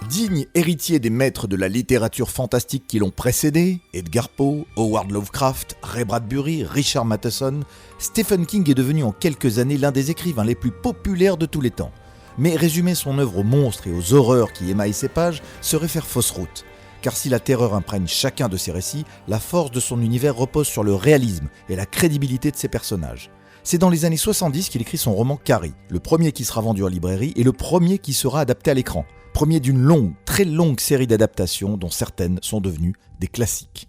Digne héritier des maîtres de la littérature fantastique qui l'ont précédé, Edgar Poe, Howard Lovecraft, Ray Bradbury, Richard Matheson, Stephen King est devenu en quelques années l'un des écrivains les plus populaires de tous les temps. Mais résumer son œuvre aux monstres et aux horreurs qui émaillent ses pages serait faire fausse route. Car si la terreur imprègne chacun de ses récits, la force de son univers repose sur le réalisme et la crédibilité de ses personnages. C'est dans les années 70 qu'il écrit son roman Carrie, le premier qui sera vendu en librairie et le premier qui sera adapté à l'écran. Premier d'une longue, très longue série d'adaptations dont certaines sont devenues des classiques.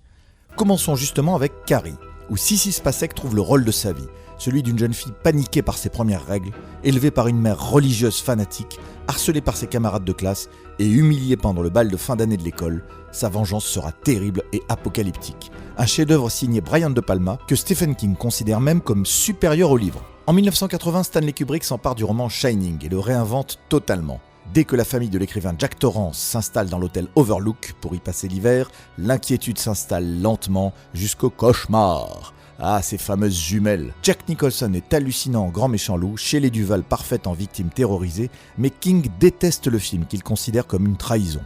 Commençons justement avec Carrie, où Sissy Spacek trouve le rôle de sa vie, celui d'une jeune fille paniquée par ses premières règles, élevée par une mère religieuse fanatique, harcelée par ses camarades de classe et humiliée pendant le bal de fin d'année de l'école. Sa vengeance sera terrible et apocalyptique. Un chef-d'œuvre signé Brian De Palma que Stephen King considère même comme supérieur au livre. En 1980, Stanley Kubrick s'empare du roman Shining et le réinvente totalement. Dès que la famille de l'écrivain Jack Torrance s'installe dans l'hôtel Overlook pour y passer l'hiver, l'inquiétude s'installe lentement jusqu'au cauchemar. Ah, ces fameuses jumelles. Jack Nicholson est hallucinant en grand méchant loup, Shelley Duvall parfaite en victime terrorisée, mais King déteste le film qu'il considère comme une trahison.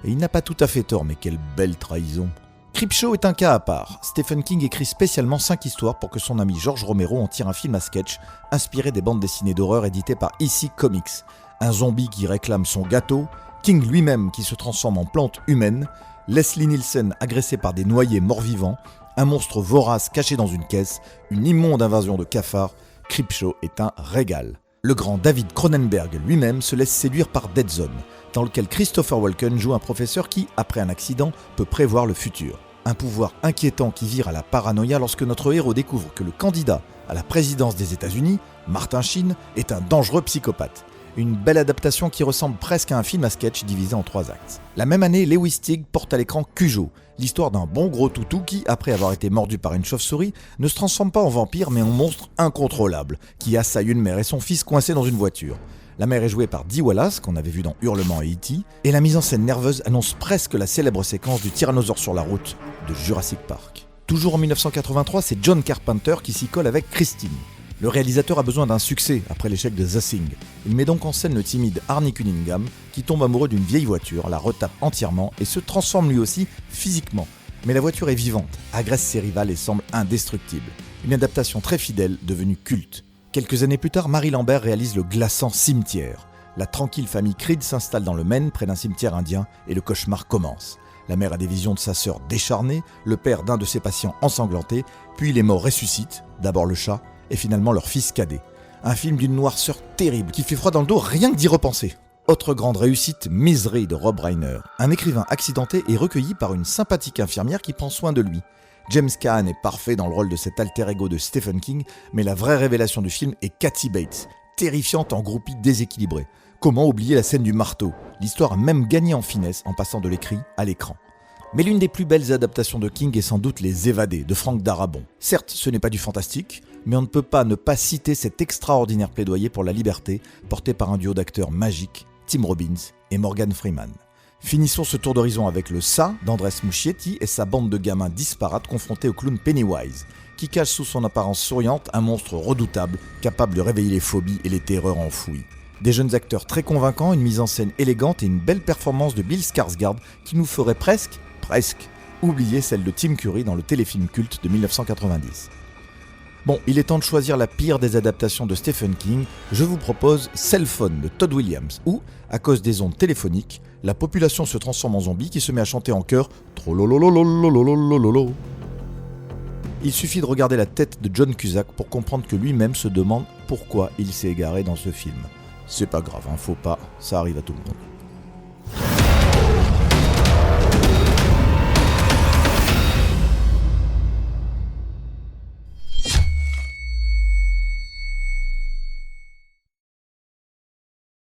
Et il n'a pas tout à fait tort, mais quelle belle trahison. Creepshow est un cas à part. Stephen King écrit spécialement 5 histoires pour que son ami George Romero en tire un film à sketch, inspiré des bandes dessinées d'horreur éditées par EC Comics. Un zombie qui réclame son gâteau, King lui-même qui se transforme en plante humaine, Leslie Nielsen agressée par des noyés morts-vivants, un monstre vorace caché dans une caisse, une immonde invasion de cafards. Creepshow est un régal. Le grand David Cronenberg lui-même se laisse séduire par Dead Zone, dans lequel Christopher Walken joue un professeur qui, après un accident, peut prévoir le futur. Un pouvoir inquiétant qui vire à la paranoïa lorsque notre héros découvre que le candidat à la présidence des États-Unis, Martin Sheen, est un dangereux psychopathe. Une belle adaptation qui ressemble presque à un film à sketch divisé en 3 actes. La même année, Lewis Teague porte à l'écran Cujo, l'histoire d'un bon gros toutou qui, après avoir été mordu par une chauve-souris, ne se transforme pas en vampire mais en monstre incontrôlable, qui assaille une mère et son fils coincés dans une voiture. La mère est jouée par Dee Wallace, qu'on avait vu dans Hurlement et E.T., et la mise en scène nerveuse annonce presque la célèbre séquence du tyrannosaure sur la route de Jurassic Park. Toujours en 1983, c'est John Carpenter qui s'y colle avec Christine. Le réalisateur a besoin d'un succès après l'échec de The Thing. Il met donc en scène le timide Arnie Cunningham qui tombe amoureux d'une vieille voiture, la retape entièrement et se transforme lui aussi physiquement. Mais la voiture est vivante, agresse ses rivales et semble indestructible. Une adaptation très fidèle devenue culte. Quelques années plus tard, Mary Lambert réalise le glaçant Cimetière. La tranquille famille Creed s'installe dans le Maine près d'un cimetière indien et le cauchemar commence. La mère a des visions de sa sœur décharnée, le père d'un de ses patients ensanglanté, puis les morts ressuscitent, d'abord le chat, et finalement leur fils cadet. Un film d'une noirceur terrible qui fait froid dans le dos rien que d'y repenser. Autre grande réussite, Misery de Rob Reiner. Un écrivain accidenté est recueilli par une sympathique infirmière qui prend soin de lui. James Caan est parfait dans le rôle de cet alter ego de Stephen King, mais la vraie révélation du film est Kathy Bates, terrifiante en groupie déséquilibrée. Comment oublier la scène du marteau ? L'histoire a même gagné en finesse en passant de l'écrit à l'écran. Mais l'une des plus belles adaptations de King est sans doute Les Évadés de Frank Darabont. Certes, ce n'est pas du fantastique, mais on ne peut pas ne pas citer cet extraordinaire plaidoyer pour la liberté porté par un duo d'acteurs magiques, Tim Robbins et Morgan Freeman. Finissons ce tour d'horizon avec le Ça d'Andrés Muschietti et sa bande de gamins disparates confrontés au clown Pennywise, qui cache sous son apparence souriante un monstre redoutable, capable de réveiller les phobies et les terreurs enfouies. Des jeunes acteurs très convaincants, une mise en scène élégante et une belle performance de Bill Skarsgård qui nous ferait presque, oublier celle de Tim Curry dans le téléfilm culte de 1990. Bon, il est temps de choisir la pire des adaptations de Stephen King. Je vous propose Cell Phone de Todd Williams, où, à cause des ondes téléphoniques, la population se transforme en zombie qui se met à chanter en chœur « Trolololololololololo ». Il suffit de regarder la tête de John Cusack pour comprendre que lui-même se demande pourquoi il s'est égaré dans ce film. C'est pas grave, faux pas, ça arrive à tout le monde.